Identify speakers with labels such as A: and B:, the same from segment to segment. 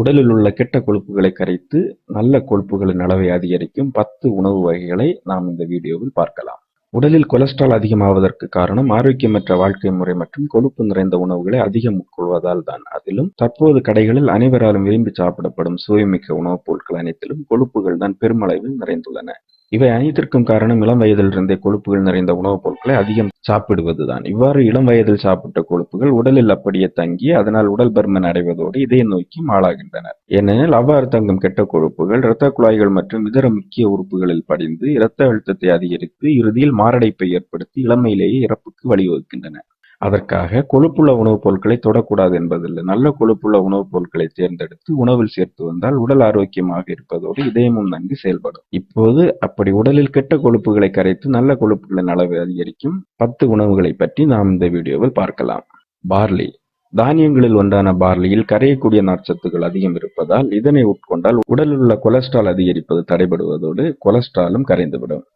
A: உடலில் உள்ள கெட்ட கொழுப்புகளை கரைத்து நல்ல கொழுப்புகளின் அளவை அதிகரிக்கும் 10 உணவு வகைகளை நாம் இந்த வீடியோவில் பார்க்கலாம். உடலில் கொலஸ்ட்ரால் அதிகமாவதற்கு காரணம் ஆரோக்கியமற்ற வாழ்க்கை முறை மற்றும் கொழுப்பு நிறைந்த உணவுகளை அதிகம் உட்கொள்வதால் தான். அதிலும் தற்போது கடைகளில் அனைவராலும் விரும்பி சாப்பிடப்படும் சுவைமிக்க உணவுப் பொருட்கள் அனைத்திலும் கொழுப்புகள் தான் பெருமளவில் நிறைந்துள்ளன. இவை அனைத்திற்கும் காரணம் இளம் வயதிலிருந்தே கொழுப்புகள் நிறைந்த உணவுப் பொருட்களை அதிகம் சாப்பிடுவதுதான். இவ்வாறு இளம் வயதில் சாப்பிட்ட கொழுப்புகள் உடலில் அப்படியே தங்கி அதனால் உடல் பருமன் அடைவதோடு இதய நோய்க்கும் ஆளாகின்றனர். ஏனெனில் அவ்வாறு தங்கும் கெட்ட கொழுப்புகள் இரத்த குழாய்கள் மற்றும் இதர முக்கிய உறுப்புகளில் படிந்து இரத்த அழுத்தத்தை அதிகரித்து இறுதியில் மாரடைப்பை ஏற்படுத்தி இளமையிலேயே இறப்புக்கு வழிவகுக்கின்றன. அதற்காக கொழுப்புள்ள உணவுப் பொருட்களை தொடக்கூடாது என்பதில்லை. நல்ல கொழுப்புள்ள உணவுப் பொருட்களை தேர்ந்தெடுத்து உணவில் சேர்த்து வந்தால் உடல் ஆரோக்கியமாக இருப்பதோடு இதயமும் நன்கு செயல்படும். இப்போது அப்படி உடலில் கெட்ட கொழுப்புகளை கரைத்து நல்ல கொழுப்புகளின் அளவை அதிகரிக்கும் 10 உணவுகளை பற்றி நாம் இந்த வீடியோவில் பார்க்கலாம். பார்லி. தானியங்களில் ஒன்றான பார்லியில் கரையக்கூடிய நார்ச்சத்துகள் அதிகம் இருப்பதால் இதனை உட்கொண்டால் உடலில் உள்ள கொலஸ்ட்ரால் அதிகரிப்பது தடைபடுவதோடு கொலஸ்ட்ராலும் கரைந்துவிடும்.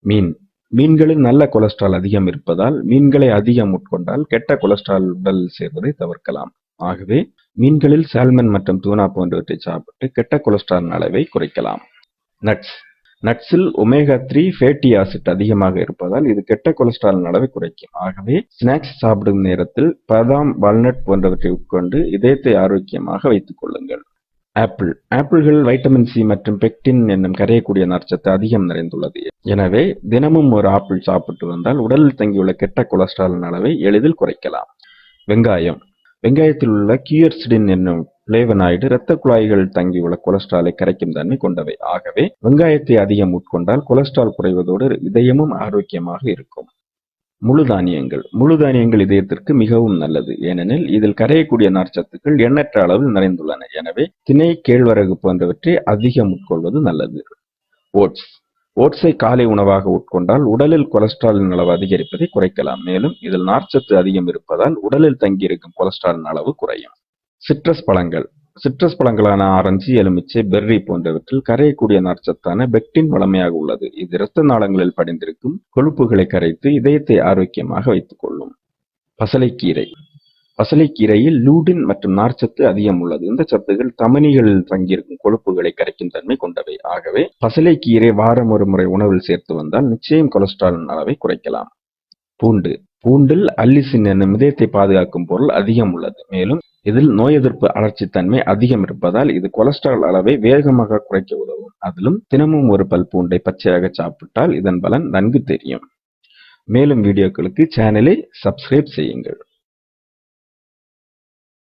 A: மீன். மீன்களில் நல்ல கொலஸ்ட்ரால் அதிகம் இருப்பதால் மீன்களை அதிகம் உட்கொண்டால் கெட்ட கொலஸ்ட்ரால் உடலில் சேர்வதை தவிர்க்கலாம். ஆகவே மீன்களில் சால்மன் மற்றும் தூனா போன்றவற்றை சாப்பிட்டு கெட்ட கொலஸ்ட்ரால் அளவை குறைக்கலாம். நட்ஸ். நட்ஸில் ஒமேகா 3 ஃபேட்டி ஆசிட் அதிகமாக இருப்பதால் இது கெட்ட கொலஸ்ட்ரால் அளவை குறைக்கும். ஆகவே ஸ்நாக்ஸ் சாப்பிடும் நேரத்தில் பாதாம், வால்நட் போன்றவற்றை உட்கொண்டு இதயத்தை ஆரோக்கியமாக வைத்துக் கொள்ளுங்கள். ஆப்பிள். ஆப்பிள்கள் வைட்டமின் சி மற்றும் பெக்டின் என்னும் கரையக்கூடிய நார்ச்சத்து அதிகம் நிறைந்துள்ளது. எனவே தினமும் ஒரு ஆப்பிள் சாப்பிட்டு வந்தால் உடலில் தங்கியுள்ள கெட்ட கொலஸ்ட்ரால் அளவை எளிதில் குறைக்கலாம். வெங்காயம். வெங்காயத்தில் உள்ள கியூர்சிடின் என்னும் பிளேவனாய்டு இரத்த குழாய்களில் தங்கியுள்ள கொலஸ்ட்ராலை கரைக்கும் தன்மை கொண்டவை. ஆகவே வெங்காயத்தை அதிகம் உட்கொண்டால் கொலஸ்ட்ரால் குறைவதோடு இதயமும் ஆரோக்கியமாக இருக்கும். முழு தானியங்கள். முழு தானியங்கள் இதயத்திற்கு மிகவும் நல்லது. ஏனெனில் இதில் கரையக்கூடிய நார்ச்சத்துக்கள் எண்ணற்ற அளவில் நிறைந்துள்ளன. எனவே திணை, கேழ்வரகு போன்றவற்றை அதிகம் உட்கொள்வது நல்லது. ஓட்ஸ். ஓட்ஸை காலை உணவாக உட்கொண்டால் உடலில் கொலஸ்ட்ராலின் அளவு அதிகரிப்பதை குறைக்கலாம். மேலும் இதில் நார்ச்சத்து அதிகம் இருப்பதால் உடலில் தங்கியிருக்கும் கொலஸ்ட்ராலின் அளவு குறையும். சிட்ரஸ் பழங்கள். சிட்ரஸ் பழங்களான ஆரஞ்சு, எலுமிச்சை, பெர்ரி போன்றவற்றில் கரையக்கூடிய நார்ச்சத்தான பெக்டின் வளமையாக உள்ளது. இது இரத்த நாளங்களில் படிந்திருக்கும் கொழுப்புகளை கரைத்து இதயத்தை ஆரோக்கியமாக வைத்துக் கொள்ளும். பசலைக்கீரை. பசலைக்கீரையில் லூடின் மற்றும் நார்ச்சத்து அதிகம் உள்ளது. இந்த சத்துகள் தமனிகளில் தங்கியிருக்கும் கொழுப்புகளை கரைக்கும் தன்மை கொண்டவை. ஆகவே பசலைக்கீரை வாரம் ஒரு முறை உணவில் சேர்த்து வந்தால் நிச்சயம் கொலஸ்ட்ராலின் அளவை குறைக்கலாம். பூண்டு. பூண்டில் அல்லிசின் என்னும் இதயத்தை பாதுகாக்கும் பொருள் அதிகம் உள்ளது. மேலும் இதில் நோய் எதிர்ப்பு அழற்சித்தன்மை அதிகம் இருப்பதால் இது கொலஸ்ட்ரால் அளவை வேகமாக குறைக்க உதவும். அதிலும் தினமும் ஒரு பல் பூண்டை பச்சையாக சாப்பிட்டால் இதன் பலன் நன்கு தெரியும். மேலும் வீடியோக்களுக்கு சேனலை சப்ஸ்கிரைப் செய்யுங்கள்.